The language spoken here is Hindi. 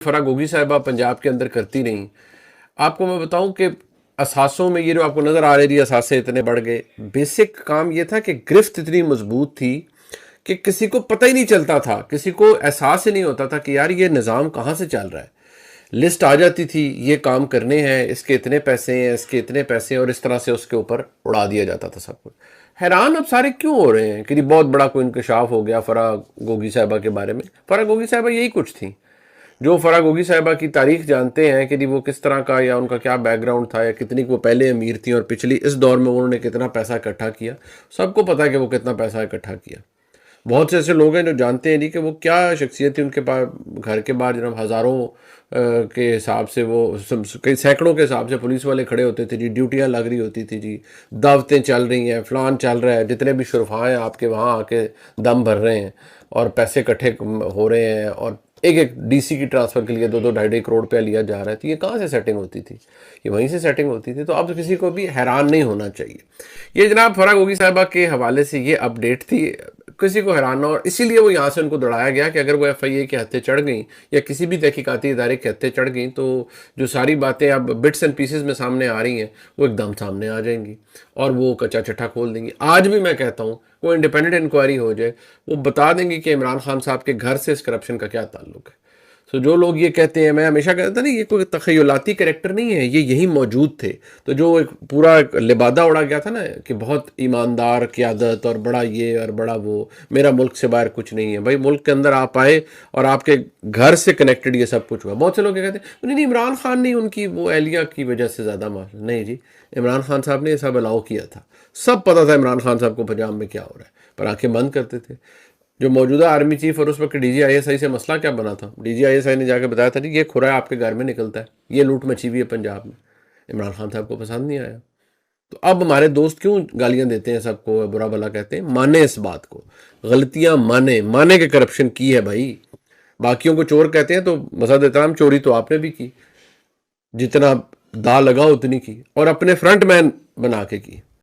फराह गोगी साहिबा पंजाब के अंदर करती रहीं। आपको मैं बताऊं कि असासों में ये जो आपको नज़र आ रही है असासे इतने बढ़ गए, बेसिक काम ये था कि गिरफ्त इतनी मजबूत थी कि किसी को पता ही नहीं चलता था, किसी को एहसास ही नहीं होता था कि यार ये निज़ाम कहाँ से चल रहा है। लिस्ट आ जाती थी, ये काम करने हैं, इसके इतने पैसे हैं, इसके इतने पैसे हैं, और इस तरह से उसके ऊपर उड़ा दिया जाता था सब कुछ। हैरान अब सारे क्यों हो रहे हैं कि ये बहुत बड़ा कोई इंकशाफ हो गया फराह गोगी साहिबा के बारे में। फराह गोगी साहिबा यही कुछ थी। जो फराह गोगी साहिबा की तारीख जानते हैं कि वो किस तरह का या उनका क्या बैकग्राउंड था या कितनी वो पहले अमीर थी और पिछली इस दौर में उन्होंने कितना पैसा इकट्ठा किया, सबको पता है कि वो कितना पैसा इकट्ठा किया। बहुत से ऐसे लोग हैं जो जानते हैं नहीं कि वो क्या शख्सियत थी उनके पास। घर के बाहर जनाब हज़ारों के हिसाब से वो कई सैकड़ों के हिसाब से पुलिस वाले खड़े होते थे जी, ड्यूटियां लग रही होती थी जी, दावतें चल रही हैं, फलान चल रहा है, जितने भी शुरफा हैं आपके वहाँ आके दम भर रहे हैं और पैसे इकट्ठे हो रहे हैं, और एक एक डीसी की ट्रांसफ़र के लिए 2-2 ढाई-ढाई करोड़ रुपया लिया जा रहा है। तो ये कहाँ से सेटिंग होती थी? ये वहीं से सेटिंग होती थी। तो अब किसी को भी हैरान नहीं होना चाहिए। ये जनाब फराह गोगी साहिबा के हवाले से ये अपडेट थी, किसी को हैरान ना हो, इसीलिए वो यहाँ से उनको दौड़ाया गया कि अगर वो FIA के हत्थे चढ़ गई या किसी भी तहकीकाती इदारे के हत्थे चढ़ गई तो जो सारी बातें अब बिट्स एंड पीसेस में सामने आ रही हैं वो एकदम सामने आ जाएंगी और वो कच्चा चिट्ठा खोल देंगी। आज भी मैं कहता हूँ कोई इंडिपेंडेंट इंक्वायरी हो जाए, वो बता देंगे कि इमरान खान साहब के घर से इस करप्शन का क्या ताल्लुक है। तो जो लोग ये कहते हैं, मैं हमेशा कहता था नहीं, ये कोई तखयलाती कैरेक्टर नहीं है, ये यही मौजूद थे। तो जो एक पूरा एक लिबादा उड़ा गया था ना कि बहुत ईमानदार क़यादत और बड़ा ये और बड़ा वो, मेरा मुल्क से बाहर कुछ नहीं है। भाई मुल्क के अंदर आप आए और आपके घर से कनेक्टेड ये सब कुछ हुआ। बहुत से लोग क्या कहते हैं नहीं नहीं इमरान खान नहीं, उनकी वो एहलिया की वजह से ज़्यादा मामला नहीं जी, इमरान खान साहब ने ये सब अलाउ किया था। सब पता था इमरान खान साहब को पंजाब में क्या हो रहा है, पर आंखें बंद करते थे। जो मौजूदा आर्मी चीफ और उस वक्त DG ISI से मसला क्या बना था, DG ISI ने जाकर बताया था कि ये खुरा आपके घर में निकलता है, ये लूट मची हुई है पंजाब में। इमरान खान साहब को पसंद नहीं आया। तो अब हमारे दोस्त क्यों गालियां देते हैं, सबको बुरा भला कहते हैं? माने इस बात को, गलतियां माने, माने के करप्शन की है भाई। बाकियों को चोर कहते हैं तो मसद एहतराम, चोरी तो आपने भी की, जितना दा लगा उतनी की, और अपने फ्रंट मैन बना के की।